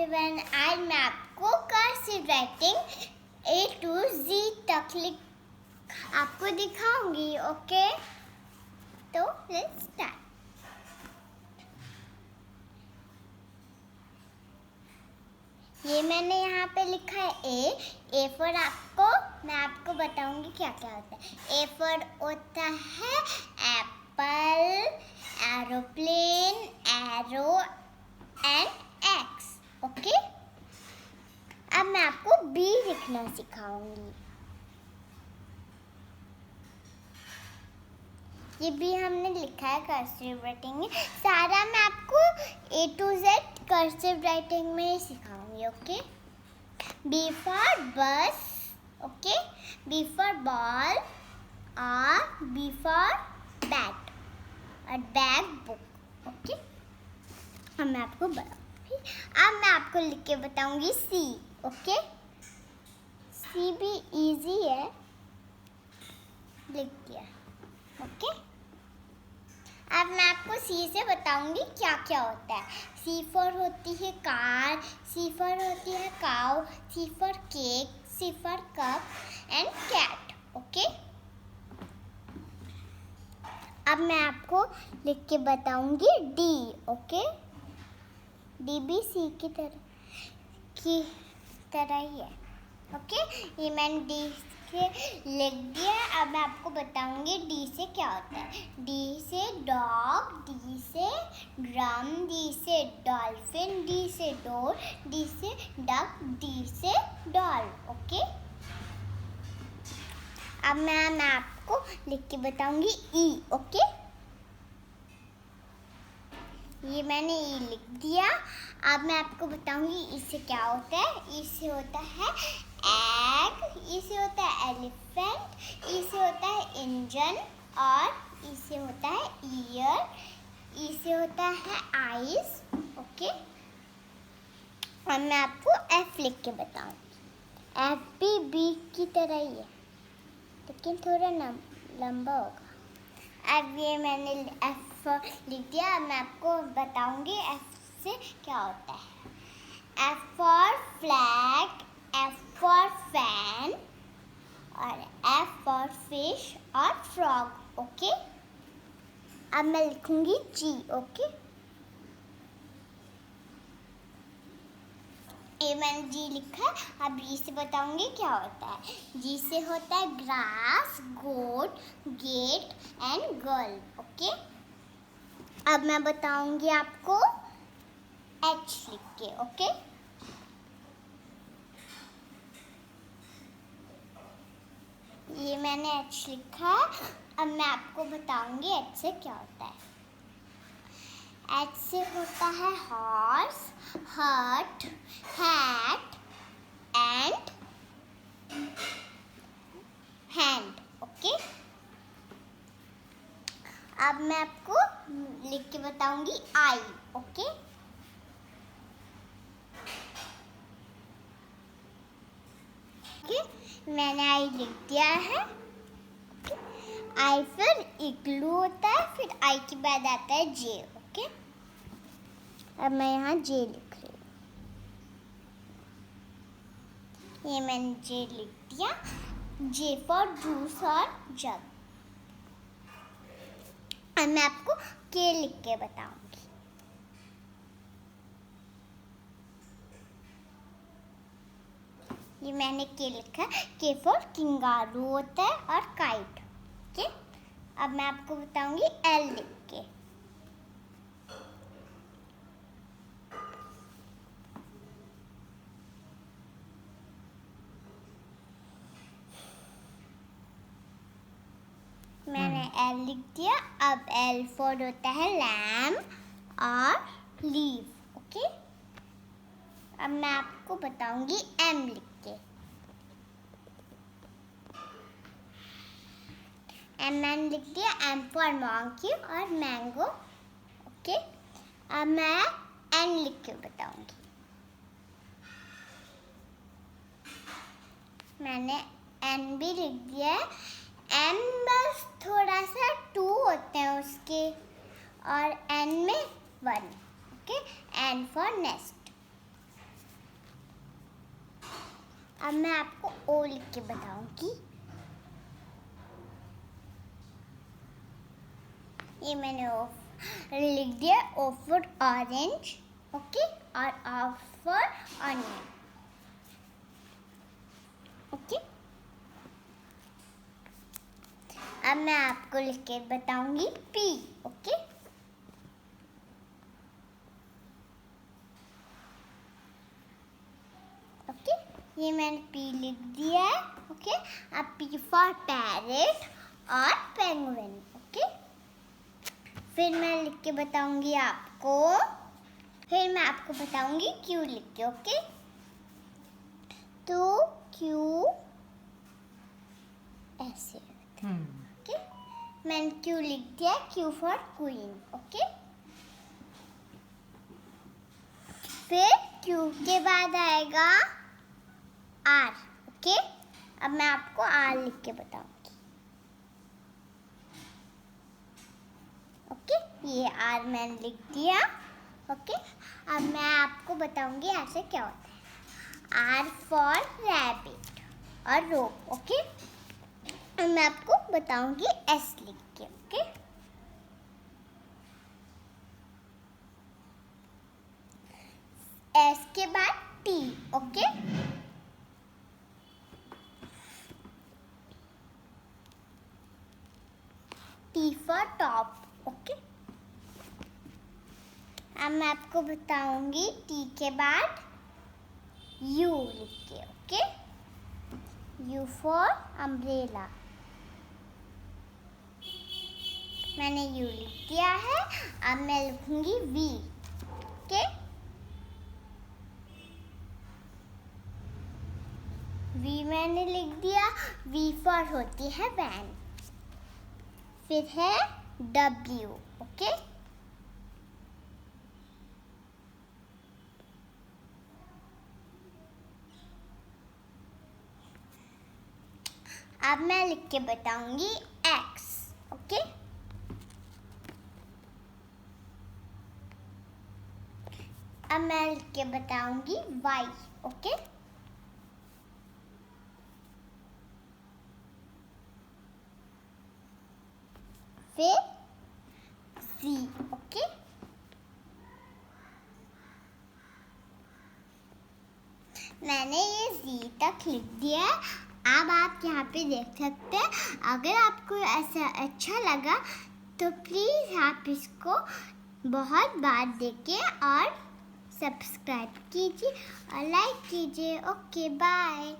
Everyone, आज मैं आपको cursive writing A to Z तक आपको दिखाऊंगी। ओके, तो लेट्स स्टार्ट। ये मैंने यहाँ पे लिखा है ए फॉर मैं आपको बताऊंगी क्या क्या होता है। ए फॉर होता है Apple, aeroplane, arrow and x. Okay, अब मैं आपको बी लिखना सिखाऊंगी। ये भी हमने लिखा है कर्सिव राइटिंग में। सारा मैं आपको A to Z cursive writing में ही सिखाऊंगी। ओके, B फॉर बस, ओके, B फॉर बॉल, और B फॉर बैट और बैग बुक। ओके, अब मैं आपको लिख के बताऊंगी सी। ओके, सी भी इजी है, लिख दिया। ओके, अब मैं आपको सी से बताऊंगी क्या क्या होता है। सी फॉर होती है कार, सी फॉर होती है cow, C for cake, C for cup and cat. Okay, अब मैं आपको लिख के बताऊंगी डी। ओके, डी भी सी की तरह ही है। ओके, ये मैंने डी से लिख दिया। अब मैं आपको बताऊंगी डी से क्या होता है। डी से डॉग, डी से ड्रम, डी से डॉल्फिन, डी से डोर, डी से डक, डी से डॉल। ओके, अब मैं आपको लिख के बताऊंगी ई। ओके, ये मैंने ई लिख दिया। अब मैं आपको बताऊंगी इससे क्या होता है। इससे होता है एग, इससे होता है एलिफेंट, इससे होता है इंजन, और इससे होता है ईयर, इससे होता है आईज। ओके, अब मैं आपको एफ लिख के बताऊंगी। एफ भी बी की तरह ही है, लेकिन थोड़ा लंबा होगा। अब ये मैंने एफ लिख दिया। अब मैं आपको बताऊंगी एफ से क्या होता है। F for flag, F for fan, और एफ फॉर फिश और फ्रॉग। ओके, अब मैं लिखूंगी जी। ओके, ये मैंने जी लिखा है। अब जी से बताऊंगी क्या होता है। जी से होता है grass, goat, gate and girl. Okay, अब मैं बताऊंगी आपको एच लिख के। ओके, ये मैंने एच लिखा है। अब मैं आपको बताऊंगी एच से क्या होता है। एच से होता है horse, hurt, hat and hand. Okay, अब मैं आपको लिख के बताऊंगी आई। ओके, मैंने आई लिख दिया है। आई फिर इग्लू होता है, फिर आई के बाद आता है जे। ओके, अब मैं यहाँ जे लिख रही हूँ। ये मैंने जे लिख दिया। जे फॉर जूस और जग। अब मैं आपको के लिख के बताऊंगी। ये मैंने के लिखा। के फॉर किंगारू होता है और काइट। ओके, अब मैं आपको बताऊंगी एल लिख के। मैंने एल लिख दिया। अब एल फॉर होता है लैम और लीव। ओके, अब मैं आपको बताऊंगी एम लिख के। एम मैंने लिख दिया। एम फॉर मॉन्की और मैंगो। ओके, अब मैं एन लिख के बताऊंगी। मैंने एन भी लिख दिया है। एन बस थोड़ा सा 2 होते हैं उसके, और एन में 1। Okay, N for nest. अब मैं आपको ओ लिख के बताऊंगी। ये मैंने ओ लिख दिया। ओ फॉर ऑरेंज, ओके, और आर फॉर ऑनियन, ओके। अब मैं आपको लिख के बताऊंगी पी, ओके। ओके, ये मैंने पी लिख दिया है, ओके। अब पी फॉर पैरेट और पेंगुइन, ओके। फिर मैं लिख के बताऊंगी आपको, फिर मैं आपको बताऊंगी क्यू लिख के, ओके। तो क्यू ऐसे, ओके। मैंने क्यू लिख दिया। Q for queen, okay. फिर क्यू के बाद आएगा आर, ओके। अब मैं आपको आर लिख के बताऊंगी, ओके। ये आर मैंने लिख दिया, ओके। अब मैं आपको बताऊंगी ऐसे क्या होता है। आर फॉर रैबिट और रोप, ओके। अब मैं आपको बताऊंगी एस लिख के, ओके। एस के बाद T, okay. T for top, okay. अब मैं आपको बताऊंगी टी के बाद यू लिख के, ओके। यू फॉर अम्ब्रेला, मैंने यू लिख दिया है। अब मैं लिखूंगी वी, ओके। वी मैंने लिख दिया। वी फॉर होती है वैन। फिर है डब्ल्यू, ओके। अब मैं लिख के बताऊंगी एक्स, ओके। अब मैं लिख के बताऊंगी वाई, ओके। फिर सी, ओके। मैंने ये जी तक लिख दिया है। अब आप यहाँ पे देख सकते हैं। अगर आपको ऐसा अच्छा लगा तो प्लीज़ आप इसको बहुत बार देखिए और सब्सक्राइब कीजिए और लाइक कीजिए। Okay, bye.